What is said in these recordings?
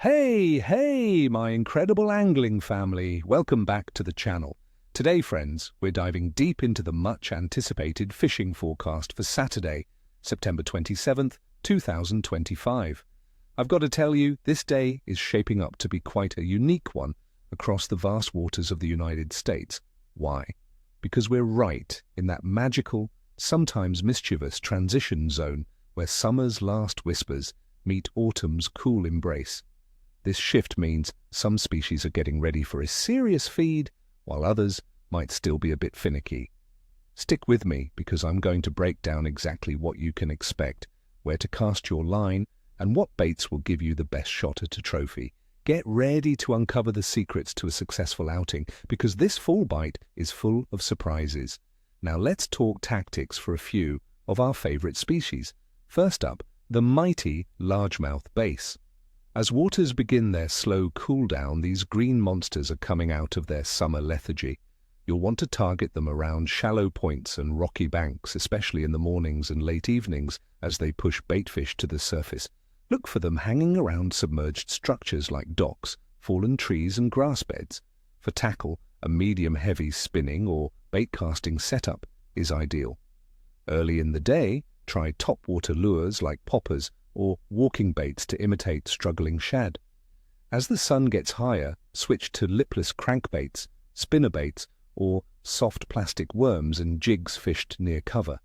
Hey, my incredible angling family. Welcome back to the channel. Today, friends, we're diving deep into the much-anticipated fishing forecast for Saturday, September 27th, 2025. I've got to tell you, this day is shaping up to be quite a unique one across the vast waters of the United States. Why? Because we're right in that magical, sometimes mischievous transition zone where summer's last whispers meet autumn's cool embrace. This shift means some species are getting ready for a serious feed, while others might still be a bit finicky. Stick with me because I'm going to break down exactly what you can expect, where to cast your line, and what baits will give you the best shot at a trophy. Get ready to uncover the secrets to a successful outing, because this fall bite is full of surprises. Now let's talk tactics for a few of our favorite species. First up, the mighty largemouth bass. As waters begin their slow cool down, these green monsters are coming out of their summer lethargy. You'll want to target them around shallow points and rocky banks, especially in the mornings and late evenings as they push baitfish to the surface. Look for them hanging around submerged structures like docks, fallen trees and grass beds. For tackle, a medium-heavy spinning or bait-casting setup is ideal. Early in the day, try topwater lures like poppers or walking baits to imitate struggling shad. As the sun gets higher, switch to lipless crankbaits, spinnerbaits, or soft plastic worms and jigs fished near cover.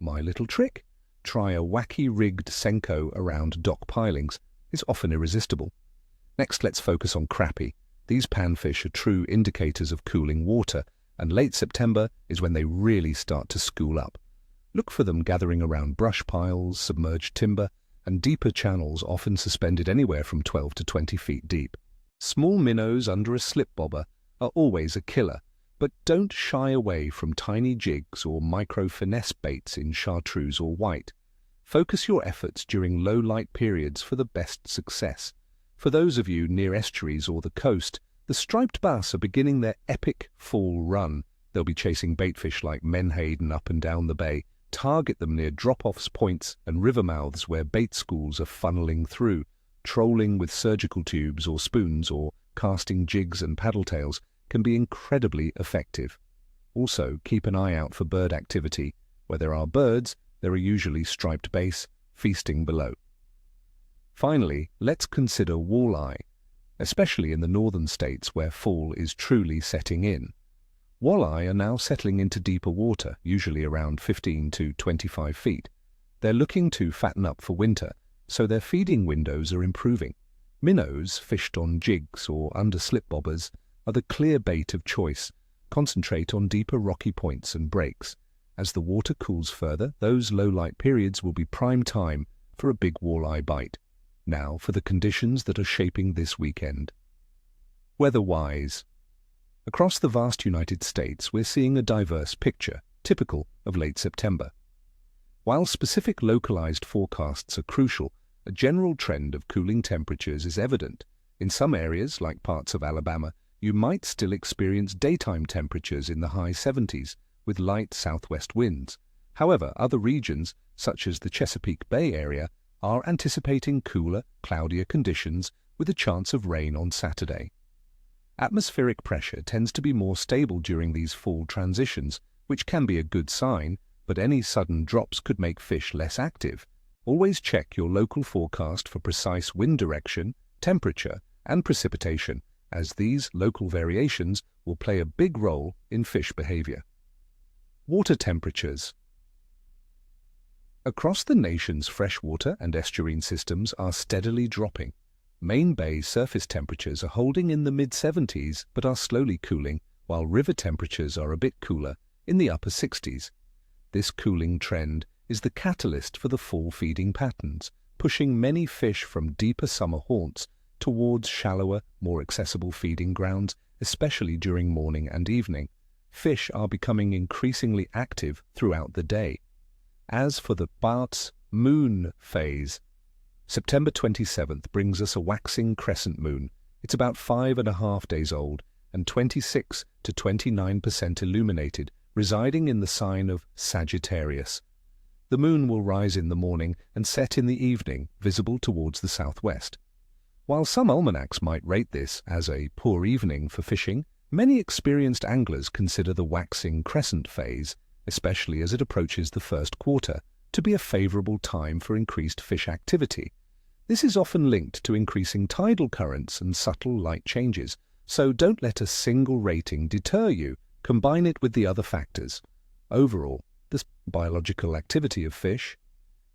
My little trick? Try a wacky rigged Senko around dock pilings. It's often irresistible. Next, let's focus on crappie. These panfish are true indicators of cooling water, and late September is when they really start to school up. Look for them gathering around brush piles, submerged timber, and deeper channels often suspended anywhere from 12 to 20 feet deep. Small minnows under a slip bobber are always a killer, but don't shy away from tiny jigs or micro-finesse baits in chartreuse or white. Focus your efforts during low-light periods for the best success. For those of you near estuaries or the coast, the striped bass are beginning their epic fall run. They'll be chasing baitfish like menhaden up and down the bay. Target them near drop-offs points and river mouths where bait schools are funneling through. Trolling with surgical tubes or spoons or casting jigs and paddle tails can be incredibly effective. Also, keep an eye out for bird activity. Where there are birds, there are usually striped bass feasting below. Finally, let's consider walleye, especially in the northern states where fall is truly setting in. Walleye are now settling into deeper water, usually around 15 to 25 feet. They're looking to fatten up for winter, so their feeding windows are improving. Minnows, fished on jigs or under slip bobbers, are the clear bait of choice. Concentrate on deeper rocky points and breaks. As the water cools further, those low-light periods will be prime time for a big walleye bite. Now for the conditions that are shaping this weekend. Weather-wise, across the vast United States, we're seeing a diverse picture, typical of late September. While specific localized forecasts are crucial, a general trend of cooling temperatures is evident. In some areas, like parts of Alabama, you might still experience daytime temperatures in the high 70s with light southwest winds. However, other regions, such as the Chesapeake Bay area, are anticipating cooler, cloudier conditions with a chance of rain on Saturday. Atmospheric pressure tends to be more stable during these fall transitions, which can be a good sign, but any sudden drops could make fish less active. Always check your local forecast for precise wind direction, temperature, and precipitation, as these local variations will play a big role in fish behavior. Water temperatures. Across the nation's freshwater and estuarine systems are steadily dropping. Main Bay surface temperatures are holding in the mid-70s but are slowly cooling, while river temperatures are a bit cooler, in the upper 60s. This cooling trend is the catalyst for the fall feeding patterns, pushing many fish from deeper summer haunts towards shallower, more accessible feeding grounds, especially during morning and evening. Fish are becoming increasingly active throughout the day. As for the Bart's moon phase, September 27th brings us a waxing crescent moon. It's about 5.5 days old and 26 to 29% illuminated, residing in the sign of Sagittarius. The moon will rise in the morning and set in the evening, visible towards the southwest. While some almanacs might rate this as a poor evening for fishing, many experienced anglers consider the waxing crescent phase, especially as it approaches the first quarter, to be a favorable time for increased fish activity. This is often linked to increasing tidal currents and subtle light changes, so don't let a single rating deter you. Combine it with the other factors. Overall, this biological activity of fish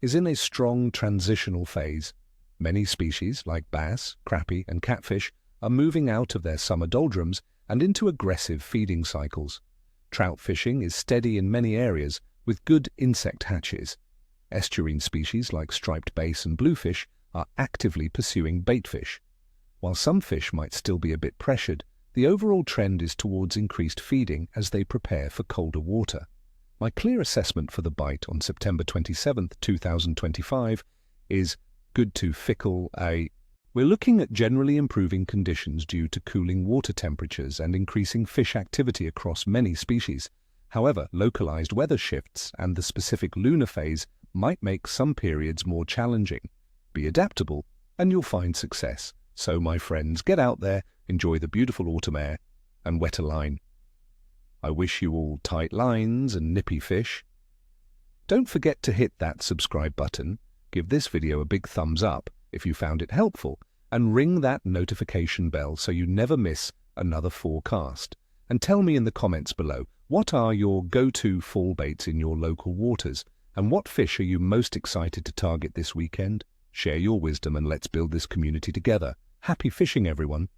is in a strong transitional phase. Many species, like bass, crappie, and catfish, are moving out of their summer doldrums and into aggressive feeding cycles. Trout fishing is steady in many areas, with good insect hatches. Estuarine species like striped bass and bluefish are actively pursuing baitfish. While some fish might still be a bit pressured, the overall trend is towards increased feeding as they prepare for colder water. My clear assessment for the bite on September 27, 2025 is good to fickle A. We're looking at generally improving conditions due to cooling water temperatures and increasing fish activity across many species. However, localized weather shifts and the specific lunar phase might make some periods more challenging. Be adaptable, and you'll find success. So, my friends, get out there, enjoy the beautiful autumn air, and wet a line. I wish you all tight lines and nippy fish. Don't forget to hit that subscribe button, give this video a big thumbs up if you found it helpful, and ring that notification bell so you never miss another forecast. And tell me in the comments below, what are your go-to fall baits in your local waters, and what fish are you most excited to target this weekend? Share your wisdom and let's build this community together. Happy fishing, everyone!